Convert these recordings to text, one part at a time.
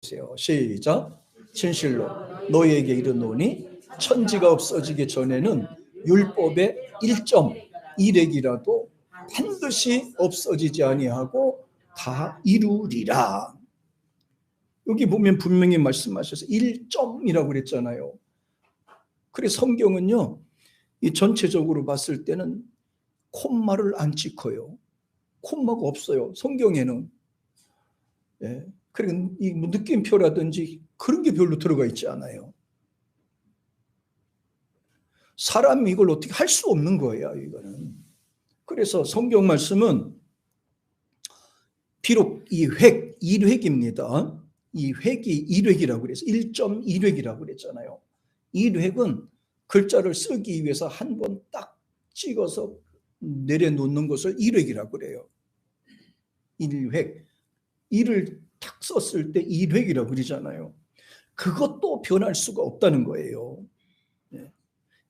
시작. 진실로 너희에게 이르노니 천지가 없어지기 전에는 율법의 1.1획이라도 반드시 없어지지 아니하고 다 이루리라. 여기 보면 분명히 말씀하셔서 1점이라고 그랬잖아요. 그래서 성경은요, 이 전체적으로 봤을 때는 콤마를 안 찍어요. 콤마가 없어요, 성경에는. 예. 그리고 이 느낌표라든지 그런 게 별로 들어가 있지 않아요. 사람이 이걸 어떻게 할 수 없는 거예요, 이거는. 그래서 성경 말씀은 비록 이 획, 1획입니다. 이 획이 1획이라고 그래서 1.1획이라고 그랬잖아요. 1획은 글자를 쓰기 위해서 한 번 딱 찍어서 내려놓는 것을 1획이라고 그래요. 1획. 1을 탁 썼을 때 1획이라고 그러잖아요. 그것도 변할 수가 없다는 거예요.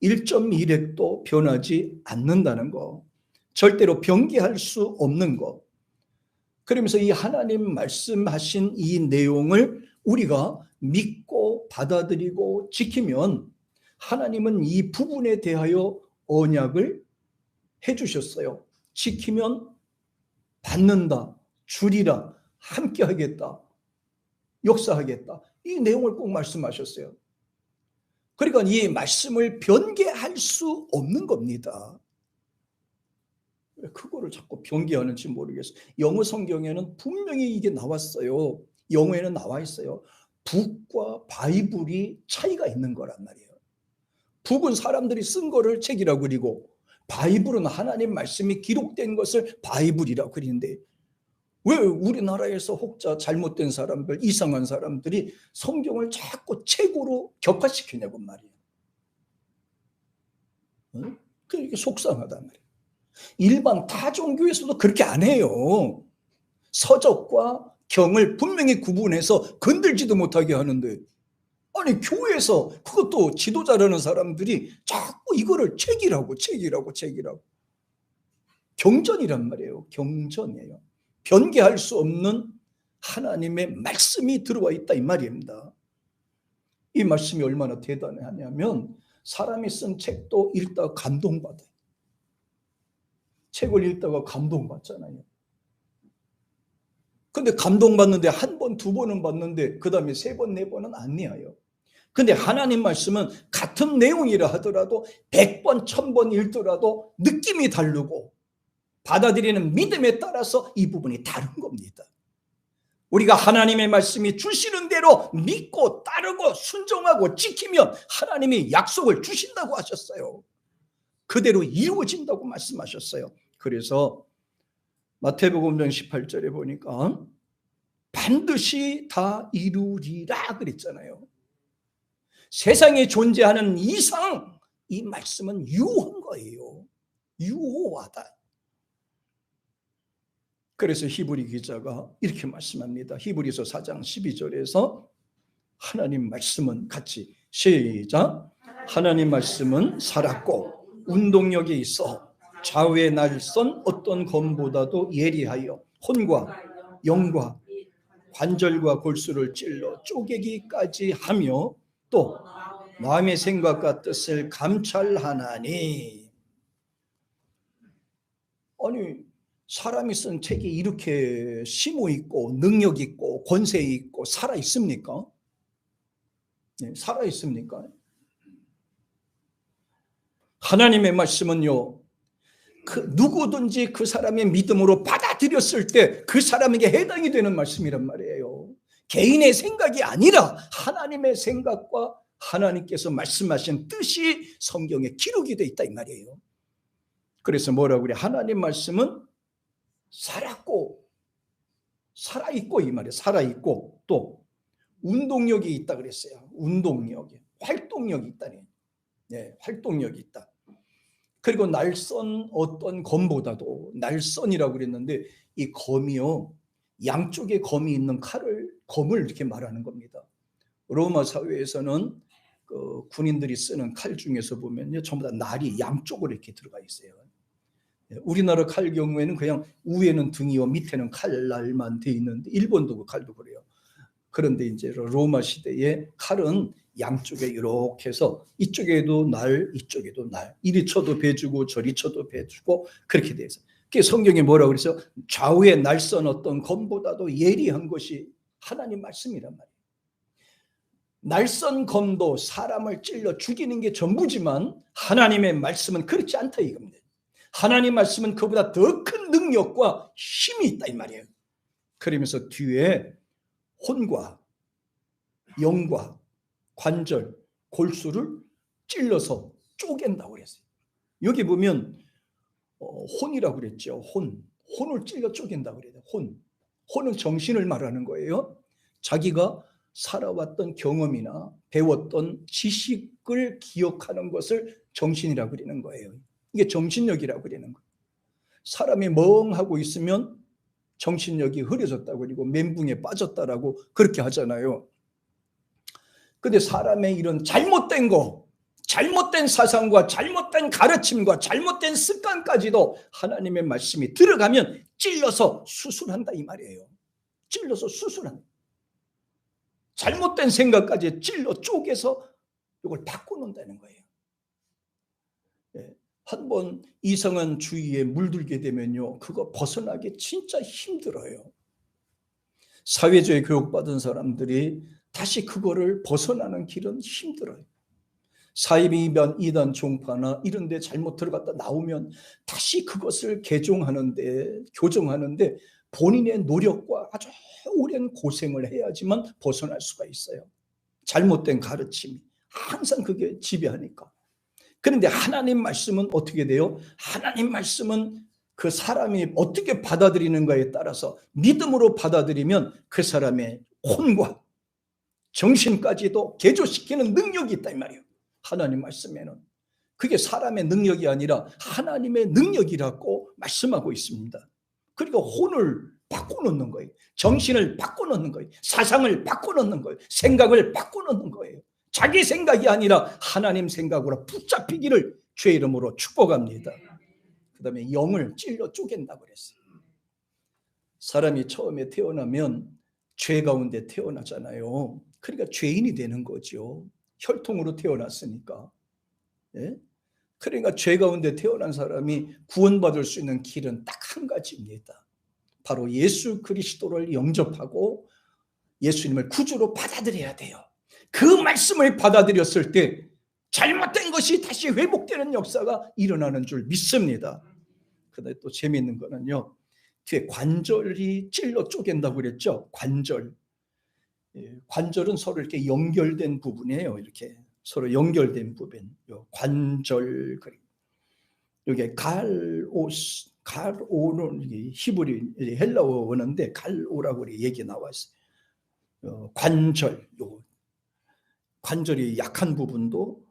1.1획도 변하지 않는다는 거. 절대로 변개할 수 없는 거. 그러면서 이 하나님 말씀하신 이 내용을 우리가 믿고 받아들이고 지키면 하나님은 이 부분에 대하여 언약을 해주셨어요. 지키면 받는다, 주리라, 함께 하겠다, 역사하겠다. 이 내용을 꼭 말씀하셨어요. 그러니까 이 말씀을 변개할 수 없는 겁니다. 왜 그거를 자꾸 변개하는지 모르겠어요. 영어 성경에는 분명히 이게 나왔어요. 영어에는 나와 있어요. 북과 바이블이 차이가 있는 거란 말이에요. 북은 사람들이 쓴 거를 책이라고 그리고 바이블은 하나님 말씀이 기록된 것을 바이블이라고 그리는데, 왜 우리나라에서 혹자 잘못된 사람들, 이상한 사람들이 성경을 자꾸 책으로 격화시키냐고 말이에요. 그게 속상하단 말이에요. 일반 타종교에서도 그렇게 안 해요. 서적과 경을 분명히 구분해서 건들지도 못하게 하는데, 아니 교회에서 그것도 지도자라는 사람들이 자꾸 이거를 책이라고 경전이란 말이에요. 경전이에요. 변개할 수 없는 하나님의 말씀이 들어와 있다 이 말입니다. 이 말씀이 얼마나 대단하냐면 사람이 쓴 책도 읽다가 감동받아요. 책을 읽다가 감동받잖아요. 근데 감동받는데 한 번, 두 번은 받는데 그 다음에 세 번, 네 번은 안 이어요. 근데 하나님 말씀은 같은 내용이라 하더라도 100번, 1000번 읽더라도 느낌이 다르고 받아들이는 믿음에 따라서 이 부분이 다른 겁니다. 우리가 하나님의 말씀이 주시는 대로 믿고 따르고 순종하고 지키면 하나님이 약속을 주신다고 하셨어요. 그대로 이루어진다고 말씀하셨어요. 그래서 마태복음 18절에 보니까 반드시 다 이루리라 그랬잖아요. 세상에 존재하는 이상 이 말씀은 유효한 거예요. 유효하다. 그래서 히브리 기자가 이렇게 말씀합니다. 히브리서 4장 12절에서 하나님 말씀은 같이 시작. 하나님 말씀은 살았고 운동력이 있어 좌우의 날선 어떤 검보다도 예리하여 혼과 영과 관절과 골수를 찔러 쪼개기까지 하며 또 마음의 생각과 뜻을 감찰하나니. 아니 사람이 쓴 책이 이렇게 심오 있고 능력 있고 권세 있고 살아 있습니까? 네, 살아 있습니까? 하나님의 말씀은요, 누구든지 그 사람의 믿음으로 받아들였을 때 그 사람에게 해당이 되는 말씀이란 말이에요. 개인의 생각이 아니라 하나님의 생각과 하나님께서 말씀하신 뜻이 성경에 기록이 되어 있다 이 말이에요. 그래서 뭐라고 그래? 하나님 말씀은 살았고 살아있고 이 말이에요. 살아있고 또 운동력이 있다 그랬어요. 운동력이, 활동력이 있다니. 네, 활동력이 있다. 그리고 날선 어떤 검보다도, 날선이라고 그랬는데 이 검이요, 양쪽에 검이 있는 검을 이렇게 말하는 겁니다. 로마 사회에서는 그 군인들이 쓰는 칼 중에서 보면요, 전부 다 날이 양쪽으로 이렇게 들어가 있어요. 우리나라 칼 경우에는 그냥 위에는 등이요 밑에는 칼날만 돼 있는데 일본도 그 칼도 그래요. 그런데 이제 로마 시대의 칼은 양쪽에 이렇게 해서 이쪽에도 날, 이쪽에도 날, 이리 쳐도 배 주고 저리 쳐도 배 주고 그렇게 돼 있어요. 그게 성경에 뭐라고 그래서 좌우에 날선 어떤 검보다도 예리한 것이 하나님 말씀이란 말이에요. 날선 검도 사람을 찔러 죽이는 게 전부지만 하나님의 말씀은 그렇지 않다 이겁니다. 하나님 말씀은 그보다 더 큰 능력과 힘이 있다 이 말이에요. 그러면서 뒤에 혼과 영과 관절, 골수를 찔러서 쪼갠다고 그랬어요. 여기 보면 혼이라고 그랬죠. 혼을 찔러 쪼갠다고 그래요. 혼은 정신을 말하는 거예요. 자기가 살아왔던 경험이나 배웠던 지식을 기억하는 것을 정신이라고 그러는 거예요. 이게 정신력이라고 그러는 거예요. 사람이 멍하고 있으면 정신력이 흐려졌다고 그리고 멘붕에 빠졌다라고 그렇게 하잖아요. 근데 사람의 이런 잘못된 거, 잘못된 사상과 잘못된 가르침과 잘못된 습관까지도 하나님의 말씀이 들어가면 찔러서 수술한다 이 말이에요. 찔러서 수술한다. 잘못된 생각까지 찔러 쪼개서 이걸 바꿔놓는다는 거예요. 한번 이상한 주의에 물들게 되면요, 그거 벗어나기 진짜 힘들어요. 사회주의 교육받은 사람들이 다시 그거를 벗어나는 길은 힘들어요. 사이비반 이단 종파나 이런 데 잘못 들어갔다 나오면 다시 그것을 개종하는데, 교정하는데 본인의 노력과 아주 오랜 고생을 해야지만 벗어날 수가 있어요. 잘못된 가르침이 항상 그게 지배하니까. 그런데 하나님 말씀은 어떻게 돼요? 하나님 말씀은 그 사람이 어떻게 받아들이는가에 따라서 믿음으로 받아들이면 그 사람의 혼과 정신까지도 개조시키는 능력이 있다 이 말이에요. 하나님 말씀에는. 그게 사람의 능력이 아니라 하나님의 능력이라고 말씀하고 있습니다. 그러니까 혼을 바꿔놓는 거예요. 정신을 바꿔놓는 거예요. 사상을 바꿔놓는 거예요. 생각을 바꿔놓는 거예요. 자기 생각이 아니라 하나님 생각으로 붙잡히기를 주의 이름으로 축복합니다. 그 다음에 영을 찔러 쪼갠다고 그랬어요. 사람이 처음에 태어나면 죄 가운데 태어나잖아요. 그러니까 죄인이 되는 거죠. 혈통으로 태어났으니까. 예? 그러니까 죄 가운데 태어난 사람이 구원받을 수 있는 길은 딱 한 가지입니다. 바로 예수 그리스도를 영접하고 예수님을 구주로 받아들여야 돼요. 그 말씀을 받아들였을 때 잘못된 것이 다시 회복되는 역사가 일어나는 줄 믿습니다. 그다음에 또 재미있는 거는요, 뒤에 관절이 찔러 쪼갠다고 그랬죠. 관절은 서로 이렇게 연결된 부분이에요. 이렇게 서로 연결된 부분. 관절. 여기 갈오는 히브리 헬라어 원어인데 갈오라고 얘기 나왔어요. 관절이 약한 부분도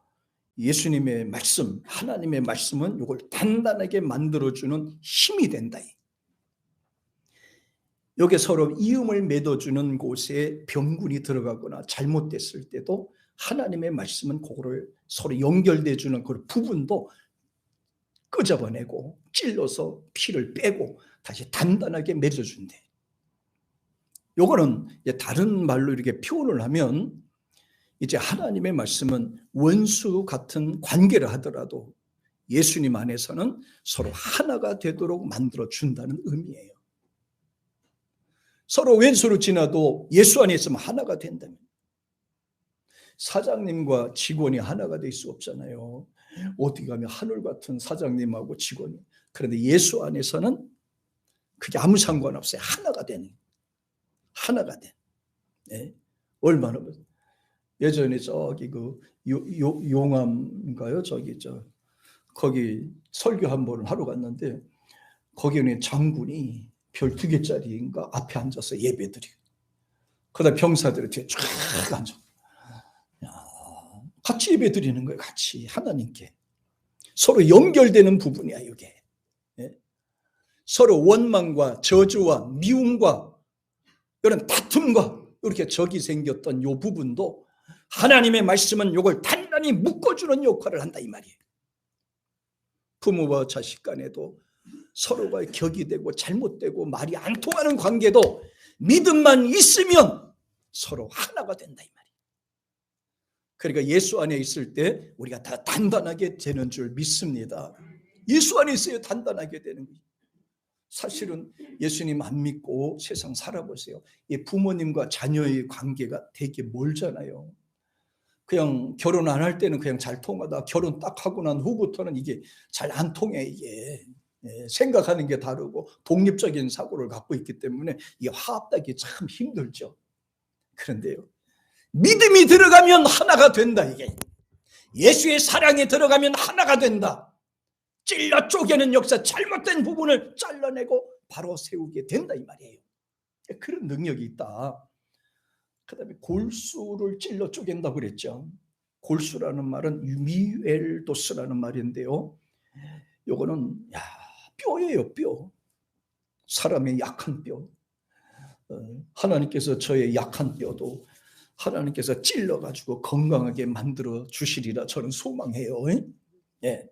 예수님의 말씀, 하나님의 말씀은 이걸 단단하게 만들어주는 힘이 된다. 여기 서로 이음을 맺어주는 곳에 병군이 들어가거나 잘못됐을 때도 하나님의 말씀은 그거를 서로 연결돼주는 그 부분도 끄집어내고 찔러서 피를 빼고 다시 단단하게 맺어준대. 요거는 다른 말로 이렇게 표현을 하면 이제 하나님의 말씀은 원수 같은 관계를 하더라도 예수님 안에서는 서로 하나가 되도록 만들어준다는 의미예요. 서로 왼수로 지나도 예수 안에 있으면 하나가 된다면. 사장님과 직원이 하나가 될 수 없잖아요. 어떻게 가면 하늘 같은 사장님하고 직원이. 그런데 예수 안에서는 그게 아무 상관없어요. 하나가 되는. 네. 얼마나. 예전에 저기 용암인가요? 거기 설교 한 번을 하러 갔는데 거기는 장군이 별 2개짜리인가 앞에 앉아서 예배드리고 그다음 병사들이 뒤에 쫙 앉아 같이 예배드리는 거예요. 같이 하나님께 서로 연결되는 부분이야 이게. 예? 서로 원망과 저주와 미움과 이런 다툼과 이렇게 적이 생겼던 이 부분도 하나님의 말씀은 이걸 단단히 묶어주는 역할을 한다 이 말이에요. 부모와 자식 간에도 서로가 격이 되고 잘못되고 말이 안 통하는 관계도 믿음만 있으면 서로 하나가 된다 이 말이에요. 그러니까 예수 안에 있을 때 우리가 다 단단하게 되는 줄 믿습니다. 예수 안에 있어야 단단하게 되는 거예요. 사실은 예수님 안 믿고 세상 살아보세요. 이 부모님과 자녀의 관계가 되게 멀잖아요. 그냥 결혼 안 할 때는 그냥 잘 통하다 결혼 딱 하고 난 후부터는 이게 잘 안 통해. 이게 생각하는 게 다르고 독립적인 사고를 갖고 있기 때문에 이게 화합하기 참 힘들죠. 그런데요, 믿음이 들어가면 하나가 된다. 이게 예수의 사랑에 들어가면 하나가 된다. 찔러 쪼개는 역사, 잘못된 부분을 잘라내고 바로 세우게 된다 이 말이에요. 그런 능력이 있다. 그 다음에 골수를 찔러 쪼갠다고 그랬죠. 골수라는 말은 미웰도스라는 말인데요, 요거는 뼈예요. 뼈. 사람의 약한 뼈. 하나님께서 저의 약한 뼈도 하나님께서 찔러가지고 건강하게 만들어 주시리라 저는 소망해요. 예.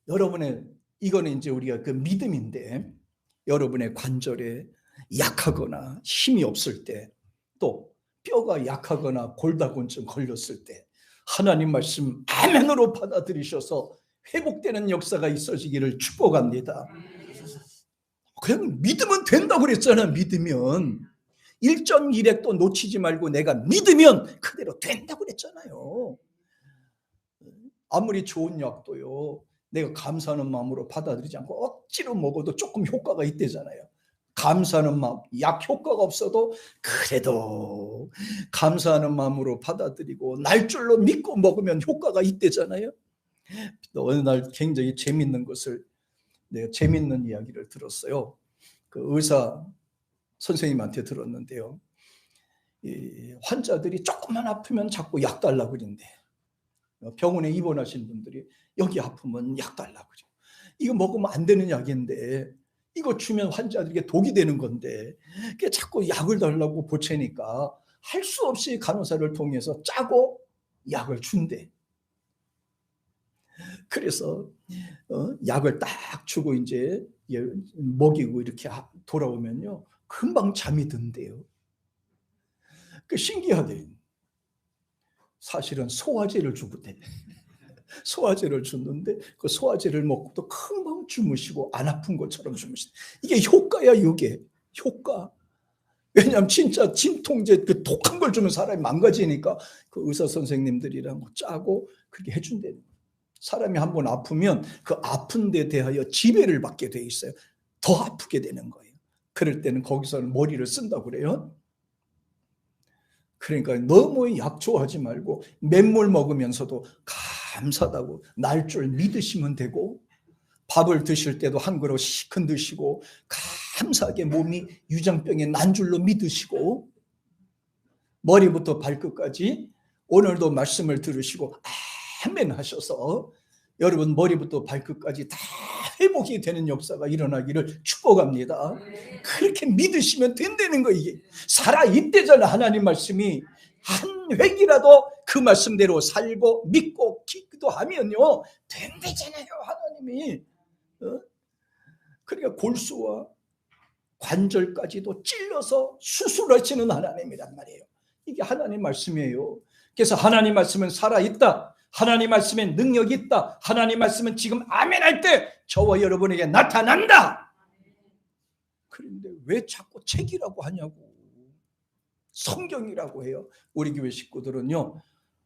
여러분의 이거는 이제 우리가 그 믿음인데, 여러분의 관절에 약하거나 힘이 없을 때, 또 뼈가 약하거나 골다공증 걸렸을 때 하나님 말씀 아멘으로 받아들이셔서 회복되는 역사가 있어지기를 축복합니다. 그냥 믿으면 된다고 그랬잖아요. 믿으면 1.1핵도 놓치지 말고 내가 믿으면 그대로 된다고 그랬잖아요. 아무리 좋은 약도요, 내가 감사하는 마음으로 받아들이지 않고 억지로 먹어도 조금 효과가 있대잖아요. 감사하는 마음, 약 효과가 없어도 그래도 감사하는 마음으로 받아들이고 날줄로 믿고 먹으면 효과가 있대잖아요. 어느 날 굉장히 재밌는 이야기를 들었어요. 그 의사 선생님한테 들었는데요, 이 환자들이 조금만 아프면 자꾸 약 달라고 그러는데, 병원에 입원하신 분들이 여기 아프면 약 달라고 그래요. 이거 먹으면 안 되는 약인데, 이거 주면 환자들에게 독이 되는 건데, 자꾸 약을 달라고 보채니까 할 수 없이 간호사를 통해서 짜고 약을 준대. 그래서 약을 딱 주고 이제 먹이고 이렇게 돌아오면요, 금방 잠이 든대요. 신기하대. 사실은 소화제를 주거든. 소화제를 줬는데 그 소화제를 먹고도 금방 주무시고 안 아픈 것처럼 주무시고, 이게 효과야. 이게 효과. 왜냐하면 진짜 진통제 그 독한 걸 주면 사람이 망가지니까 그 의사 선생님들이랑 짜고 그렇게 해준대요. 사람이 한번 아프면 그 아픈 데 대하여 지배를 받게 돼 있어요. 더 아프게 되는 거예요. 그럴 때는 거기서는 머리를 쓴다고 그래요. 그러니까 너무 약 좋아하지 말고 맨물 먹으면서도 감사하다고 날 줄 믿으시면 되고, 밥을 드실 때도 한 그릇 시큰 드시고 감사하게 몸이 유장병에 난 줄로 믿으시고, 머리부터 발끝까지 오늘도 말씀을 들으시고 아멘 하셔서 여러분 머리부터 발끝까지 다 회복이 되는 역사가 일어나기를 축복합니다. 그렇게 믿으시면 된다는 거. 이게 살아있대잖아. 하나님 말씀이 한 획이라도 그 말씀대로 살고 믿고 기도하면요 된대잖아요. 하나님이. 그러니까 골수와 관절까지도 찔러서 수술하시는 하나님이란 말이에요. 이게 하나님 말씀이에요. 그래서 하나님 말씀은 살아있다. 하나님 말씀에 능력이 있다. 하나님 말씀은 지금 아멘 할 때 저와 여러분에게 나타난다. 그런데 왜 자꾸 책이라고 하냐고. 성경이라고 해요. 우리 교회 식구들은요,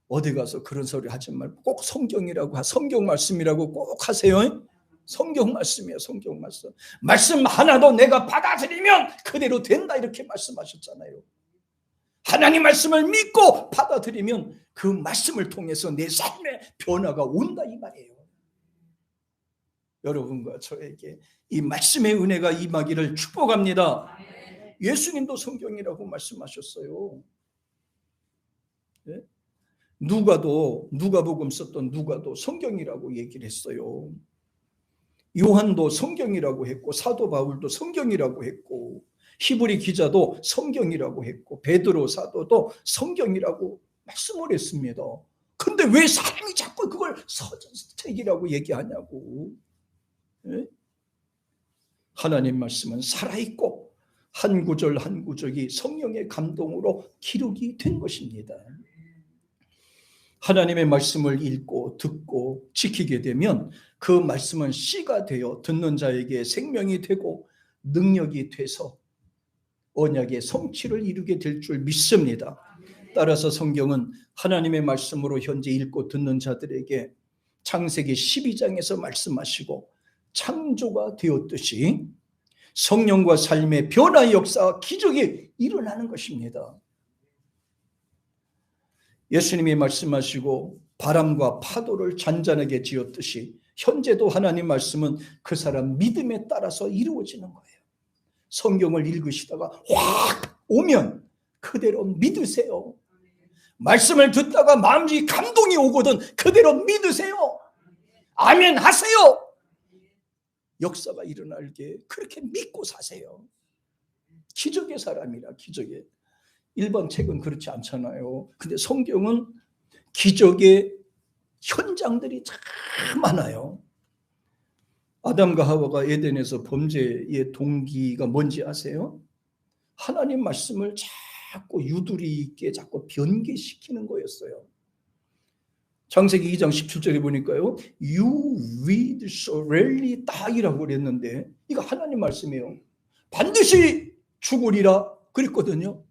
어디 가서 그런 소리 하지 말고 꼭 성경이라고, 성경 말씀이라고 꼭 하세요. 성경 말씀이에요. 성경 말씀. 말씀 하나도 내가 받아들이면 그대로 된다, 이렇게 말씀하셨잖아요. 하나님 말씀을 믿고 받아들이면 그 말씀을 통해서 내 삶의 변화가 온다 이 말이에요. 여러분과 저에게 이 말씀의 은혜가 임하기를 축복합니다. 예수님도 성경이라고 말씀하셨어요. 네? 누가복음 썼던 누가도 성경이라고 얘기를 했어요. 요한도 성경이라고 했고, 사도 바울도 성경이라고 했고, 히브리 기자도 성경이라고 했고, 베드로 사도도 성경이라고 말씀을 했습니다. 근데 왜 사람이 자꾸 그걸 서적이라고 얘기하냐고. 네? 하나님 말씀은 살아있고 한 구절 한 구절이 성령의 감동으로 기록이 된 것입니다. 하나님의 말씀을 읽고 듣고 지키게 되면 그 말씀은 씨가 되어 듣는 자에게 생명이 되고 능력이 돼서 언약의 성취를 이루게 될 줄 믿습니다. 따라서 성경은 하나님의 말씀으로 현재 읽고 듣는 자들에게 창세기 12장에서 말씀하시고 창조가 되었듯이 성령과 삶의 변화의 역사와 기적이 일어나는 것입니다. 예수님이 말씀하시고 바람과 파도를 잔잔하게 지었듯이 현재도 하나님 말씀은 그 사람 믿음에 따라서 이루어지는 거예요. 성경을 읽으시다가 확 오면 그대로 믿으세요. 말씀을 듣다가 마음이 감동이 오거든 그대로 믿으세요. 아멘 하세요. 역사가 일어날게 그렇게 믿고 사세요. 기적의 사람이라 기적의. 일반 책은 그렇지 않잖아요. 근데 성경은 기적의 현장들이 참 많아요. 아담과 하와가 에덴에서 범죄의 동기가 뭔지 아세요? 하나님 말씀을 자꾸 유두리 있게 자꾸 변개시키는 거였어요. 창세기 2장 17절에 보니까요. You will surely die라고 그랬는데 이거 하나님 말씀이에요. 반드시 죽으리라 그랬거든요.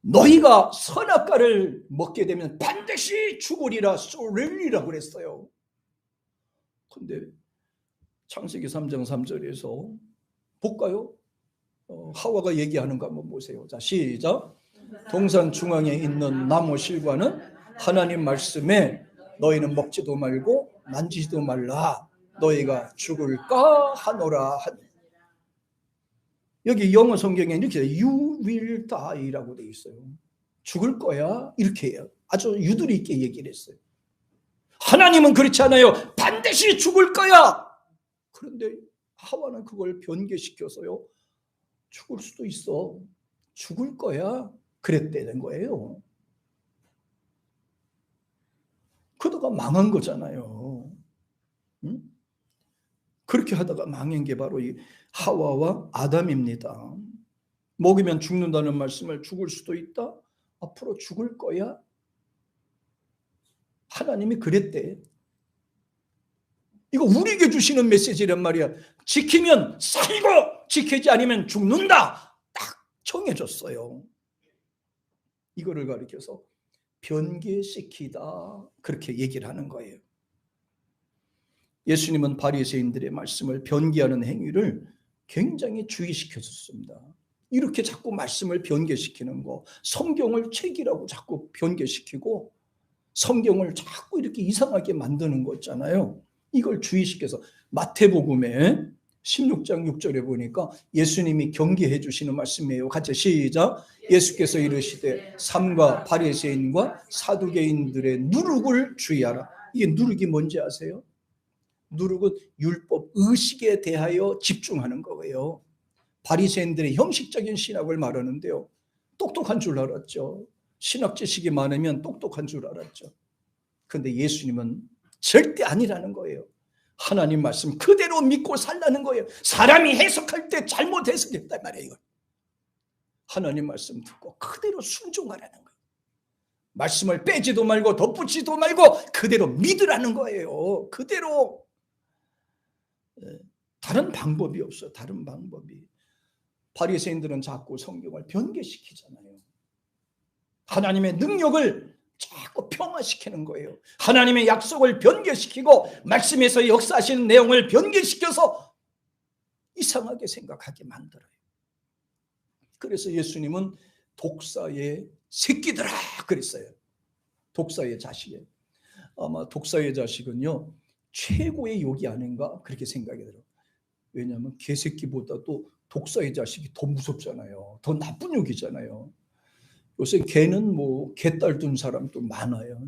너희가 선악과를 먹게 되면 반드시 죽으리라 surely라고 그랬어요. 근데 창세기 3장 3절에서 볼까요? 하와가 얘기하는 거 한번 보세요. 자, 시작. 동산 중앙에 있는 나무 실과는 하나님 말씀에 너희는 먹지도 말고 만지지도 말라. 너희가 죽을까 하노라. 여기 영어 성경에 이렇게 You will die라고 돼 있어요. 죽을 거야 이렇게 해요. 아주 유두리 있게 얘기를 했어요. 하나님은 그렇지 않아요. 반드시 죽을 거야. 그런데 하와는 그걸 변개시켜서요. 죽을 수도 있어. 죽을 거야. 그랬다는 거예요. 그러다가 망한 거잖아요. 응? 그렇게 하다가 망한 게 바로 이 하와와 아담입니다. 먹으면 죽는다는 말씀을 죽을 수도 있다. 앞으로 죽을 거야. 하나님이 그랬대. 이거 우리에게 주시는 메시지란 말이야. 지키면 살고 지키지 않으면 죽는다. 딱 정해줬어요. 이거를 가리켜서 변개시키다 그렇게 얘기를 하는 거예요. 예수님은 바리새인들의 말씀을 변개하는 행위를 굉장히 주의시켜줬습니다. 이렇게 자꾸 말씀을 변개시키는 거, 성경을 책이라고 자꾸 변개시키고 성경을 자꾸 이렇게 이상하게 만드는 거 있잖아요. 이걸 주의시켜서 마태복음에 16장 6절에 보니까 예수님이 경계해 주시는 말씀이에요. 같이 시작. 예수께서 이르시되 삼가 바리새인과 사두개인들의 누룩을 주의하라. 이게 누룩이 뭔지 아세요? 누룩은 율법, 의식에 대하여 집중하는 거예요. 바리새인들의 형식적인 신학을 말하는데요. 똑똑한 줄 알았죠. 신학 지식이 많으면 똑똑한 줄 알았죠. 그런데 예수님은 절대 아니라는 거예요. 하나님 말씀 그대로 믿고 살라는 거예요. 사람이 해석할 때 잘못 해석했단 말이에요. 이걸. 하나님 말씀 듣고 그대로 순종하라는 거예요. 말씀을 빼지도 말고 덧붙이지도 말고 그대로 믿으라는 거예요. 그대로. 다른 방법이 없어요. 다른 방법이. 바리새인들은 자꾸 성경을 변개시키잖아요. 하나님의 능력을 자꾸 평화시키는 거예요. 하나님의 약속을 변개시키고 말씀에서 역사하시는 내용을 변개시켜서 이상하게 생각하게 만들어요. 그래서 예수님은 독사의 새끼들아 그랬어요. 독사의 자식이에요. 아마 독사의 자식은요 최고의 욕이 아닌가 그렇게 생각이 들어요. 왜냐하면 개새끼보다도 독사의 자식이 더 무섭잖아요. 더 나쁜 욕이잖아요. 요새 개는 뭐 개딸 둔 사람도 많아요.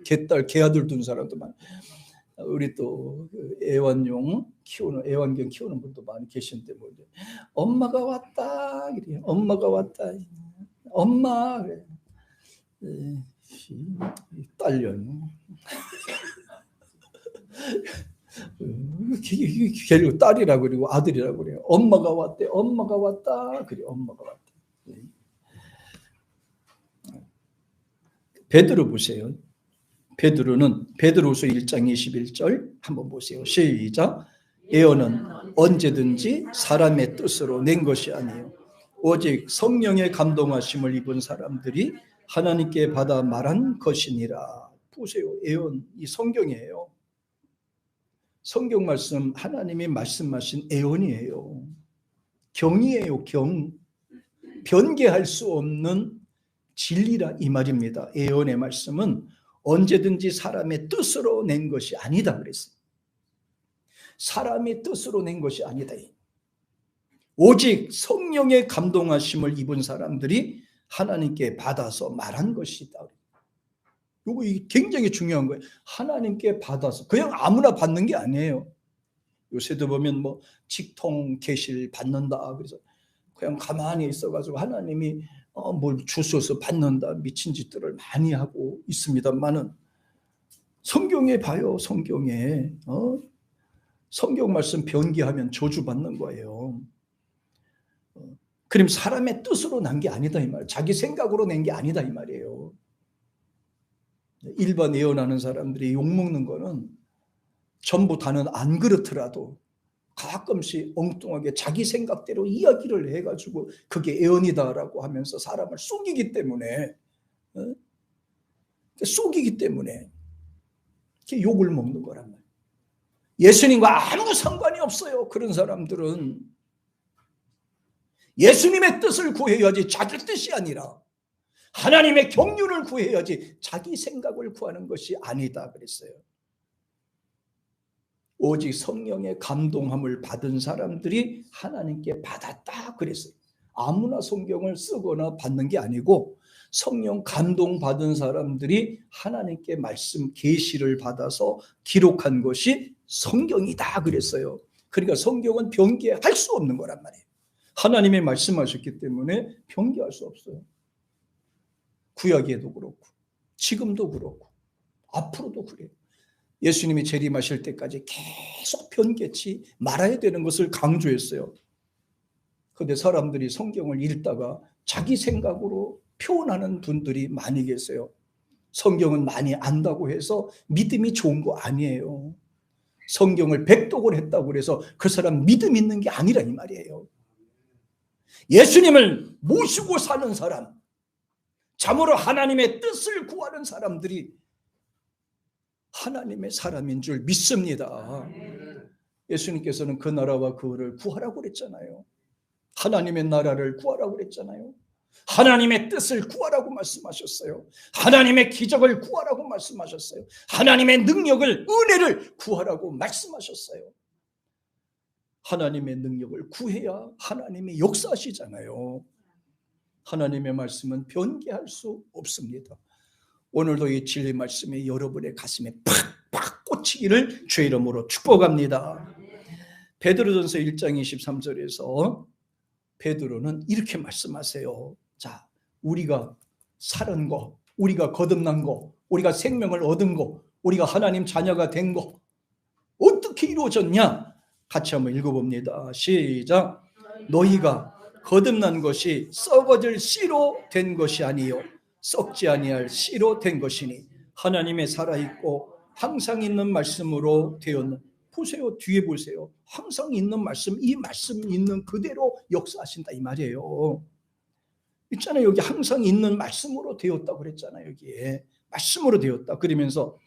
개딸, 개아들 둔 사람도 많아요. 우리 또 애완용 키우는 애완견 키우는 분도 많이 계신데 뭐 엄마가 왔다 이래요. 엄마가 왔다. 엄마 그래. 딸려. 결국 딸이라고 그러고 아들이라고 그래요. 엄마가 왔대. 엄마가 왔다. 그래, 엄마가 왔다. 베드로 보세요. 베드로는 베드로후서 1장 21절 한번 보세요. 시작. 예언은 언제든지 사람의 뜻으로 낸 것이 아니에요. 오직 성령의 감동하심을 입은 사람들이 하나님께 받아 말한 것이니라. 보세요. 예언, 이 성경이에요. 성경 말씀, 하나님이 말씀하신 예언이에요. 경이에요. 경. 변개할 수 없는 진리라 이 말입니다. 예언의 말씀은 언제든지 사람의 뜻으로 낸 것이 아니다 그랬어요. 사람의 뜻으로 낸 것이 아니다. 오직 성령의 감동하심을 입은 사람들이 하나님께 받아서 말한 것이다. 이거 굉장히 중요한 거예요. 하나님께 받아서 그냥 아무나 받는 게 아니에요. 요새도 보면 뭐 직통 계시를 받는다. 그래서 그냥 가만히 있어가지고 하나님이 뭘 주셔서 받는다. 미친 짓들을 많이 하고 있습니다만은 성경에 봐요. 성경에 성경 말씀 변기하면 저주받는 거예요. 그럼 사람의 뜻으로 난 게 아니다 이 말. 자기 생각으로 낸 게 아니다 이 말이에요. 일반 예언하는 사람들이 욕먹는 거는 전부 다는 안 그렇더라도 가끔씩 엉뚱하게 자기 생각대로 이야기를 해가지고 그게 예언이다라고 하면서 사람을 속이기 때문에 욕을 먹는 거란 말이에요. 예수님과 아무 상관이 없어요. 그런 사람들은 예수님의 뜻을 구해야지 자기 뜻이 아니라 하나님의 경륜을 구해야지 자기 생각을 구하는 것이 아니다 그랬어요. 오직 성령의 감동함을 받은 사람들이 하나님께 받았다 그랬어요. 아무나 성경을 쓰거나 받는 게 아니고 성령 감동 받은 사람들이 하나님께 말씀 계시를 받아서 기록한 것이 성경이다 그랬어요. 그러니까 성경은 변개할 수 없는 거란 말이에요. 하나님이 말씀하셨기 때문에 변개할 수 없어요. 구약에도 그렇고 지금도 그렇고 앞으로도 그래요. 예수님이 재림하실 때까지 계속 변개치 말아야 되는 것을 강조했어요. 그런데 사람들이 성경을 읽다가 자기 생각으로 표현하는 분들이 많이 계세요. 성경은 많이 안다고 해서 믿음이 좋은 거 아니에요. 성경을 백독을 했다고 해서 그 사람 믿음 있는 게 아니라 이 말이에요. 예수님을 모시고 사는 사람, 참으로 하나님의 뜻을 구하는 사람들이 하나님의 사람인 줄 믿습니다. 예수님께서는 그 나라와 그를 구하라고 그랬잖아요. 하나님의 나라를 구하라고 그랬잖아요. 하나님의 뜻을 구하라고 말씀하셨어요. 하나님의 기적을 구하라고 말씀하셨어요. 하나님의 능력을, 은혜를 구하라고 말씀하셨어요. 하나님의 능력을 구해야 하나님이 역사하시잖아요. 하나님의 말씀은 변개할 수 없습니다. 오늘도 이 진리 말씀이 여러분의 가슴에 팍팍 꽂히기를 주의 이름으로 축복합니다. 베드로전서 1장 23절에서 베드로는 이렇게 말씀하세요. 자, 우리가 살은 거, 우리가 거듭난 거, 우리가 생명을 얻은 거, 우리가 하나님 자녀가 된 거 어떻게 이루어졌냐? 같이 한번 읽어봅니다. 시작. 너희가 거듭난 것이 썩어질 씨로 된 것이 아니요 썩지 아니할 씨로 된 것이니 하나님의 살아있고 항상 있는 말씀으로 되었는. 보세요. 뒤에 보세요. 항상 있는 말씀, 이 말씀 있는 그대로 역사하신다 이 말이에요. 있잖아요. 여기 항상 있는 말씀으로 되었다고 그랬잖아요. 여기에 말씀으로 되었다. 그러면서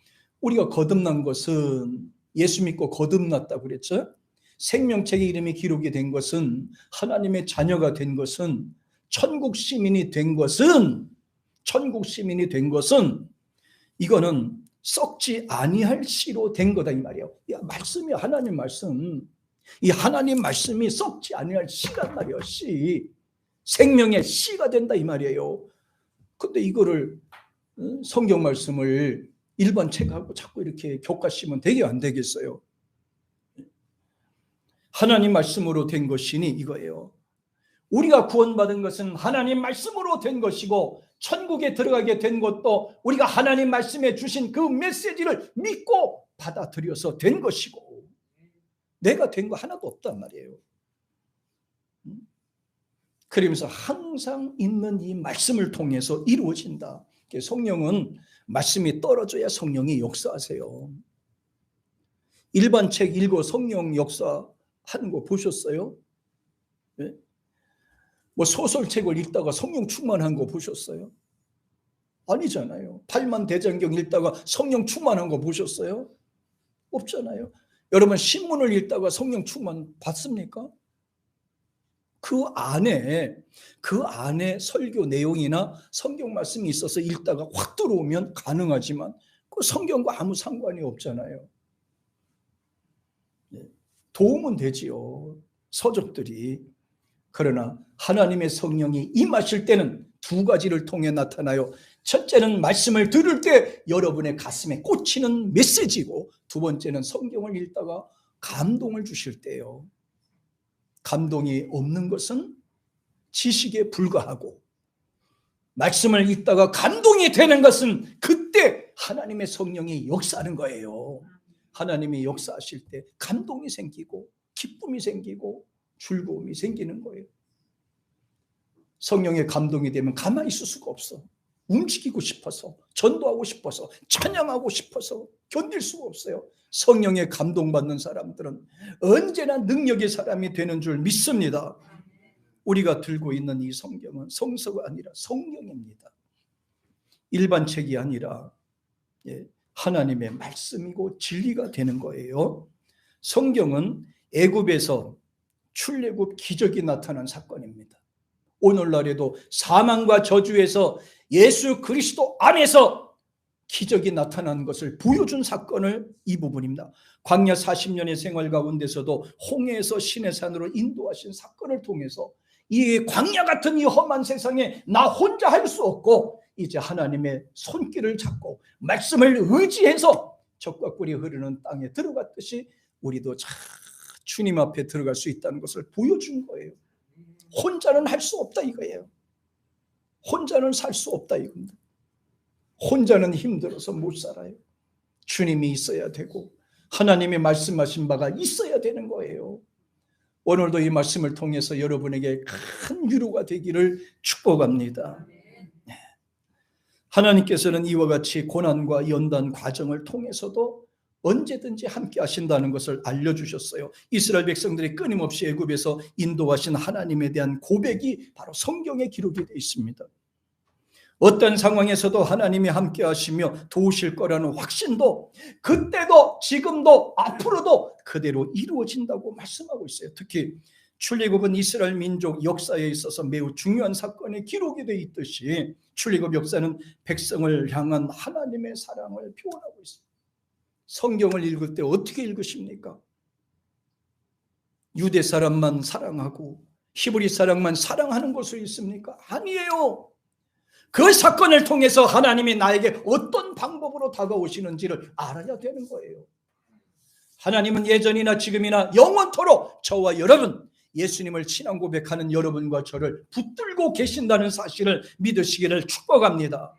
우리가 거듭난 것은 예수 믿고 거듭났다고 그랬죠. 생명책의 이름이 기록이 된 것은, 하나님의 자녀가 된 것은, 천국 시민이 된 것은, 이거는 썩지 아니할 씨로 된 거다 이 말이에요. 말씀이 하나님 말씀, 이 하나님 말씀이 썩지 아니할 씨란 말이에요. 씨, 생명의 씨가 된다 이 말이에요. 근데 이거를 성경 말씀을 일반 책하고 자꾸 이렇게 교과시면 되게 안 되겠어요. 하나님 말씀으로 된 것이니 이거예요. 우리가 구원받은 것은 하나님 말씀으로 된 것이고, 천국에 들어가게 된 것도 우리가 하나님 말씀에 주신 그 메시지를 믿고 받아들여서 된 것이고, 내가 된 거 하나도 없단 말이에요. 그러면서 항상 있는 이 말씀을 통해서 이루어진다. 성령은 말씀이 떨어져야 성령이 역사하세요. 일반 책 읽어 성령 역사하는 거 보셨어요? 네? 뭐 소설책을 읽다가 성령 충만한 거 보셨어요? 아니잖아요. 팔만 대장경 읽다가 성령 충만한 거 보셨어요? 없잖아요. 여러분 신문을 읽다가 성령 충만 봤습니까? 그 안에 설교 내용이나 성경 말씀이 있어서 읽다가 확 들어오면 가능하지만 그 성경과 아무 상관이 없잖아요. 도움은 되지요, 서적들이. 그러나 하나님의 성령이 임하실 때는 두 가지를 통해 나타나요. 첫째는 말씀을 들을 때 여러분의 가슴에 꽂히는 메시지고, 두 번째는 성경을 읽다가 감동을 주실 때요. 감동이 없는 것은 지식에 불과하고, 말씀을 읽다가 감동이 되는 것은 그때 하나님의 성령이 역사하는 거예요. 하나님이 역사하실 때 감동이 생기고 기쁨이 생기고 즐거움이 생기는 거예요. 성령의 감동이 되면 가만히 있을 수가 없어. 움직이고 싶어서, 전도하고 싶어서, 찬양하고 싶어서 견딜 수가 없어요. 성령의 감동받는 사람들은 언제나 능력의 사람이 되는 줄 믿습니다. 우리가 들고 있는 이 성경은 성서가 아니라 성령입니다. 일반 책이 아니라 하나님의 말씀이고 진리가 되는 거예요. 성경은 애굽에서 출애굽 기적이 나타난 사건입니다. 오늘날에도 사망과 저주에서 예수 그리스도 안에서 기적이 나타난 것을 보여준 사건을 이 부분입니다. 광야 40년의 생활 가운데서도 홍해에서 시내산으로 인도하신 사건을 통해서 이 광야 같은 이 험한 세상에 나 혼자 할 수 없고 이제 하나님의 손길을 잡고 말씀을 의지해서 적과 꿀이 흐르는 땅에 들어갔듯이 우리도 주님 앞에 들어갈 수 있다는 것을 보여준 거예요. 혼자는 할 수 없다 이거예요. 혼자는 살 수 없다 이겁니다. 혼자는 힘들어서 못 살아요. 주님이 있어야 되고 하나님이 말씀하신 바가 있어야 되는 거예요. 오늘도 이 말씀을 통해서 여러분에게 큰 위로가 되기를 축복합니다. 하나님께서는 이와 같이 고난과 연단 과정을 통해서도 언제든지 함께 하신다는 것을 알려주셨어요. 이스라엘 백성들이 끊임없이 애굽에서 인도하신 하나님에 대한 고백이 바로 성경에 기록이 되어 있습니다. 어떤 상황에서도 하나님이 함께 하시며 도우실 거라는 확신도 그때도 지금도 앞으로도 그대로 이루어진다고 말씀하고 있어요. 특히 출애굽은 이스라엘 민족 역사에 있어서 매우 중요한 사건이 기록이 되어 있듯이 출애굽 역사는 백성을 향한 하나님의 사랑을 표현하고 있습니다. 성경을 읽을 때 어떻게 읽으십니까? 유대 사람만 사랑하고 히브리 사람만 사랑하는 것으로 있습니까? 아니에요. 그 사건을 통해서 하나님이 나에게 어떤 방법으로 다가오시는지를 알아야 되는 거예요. 하나님은 예전이나 지금이나 영원토록 저와 여러분, 예수님을 신앙 고백하는 여러분과 저를 붙들고 계신다는 사실을 믿으시기를 축복합니다.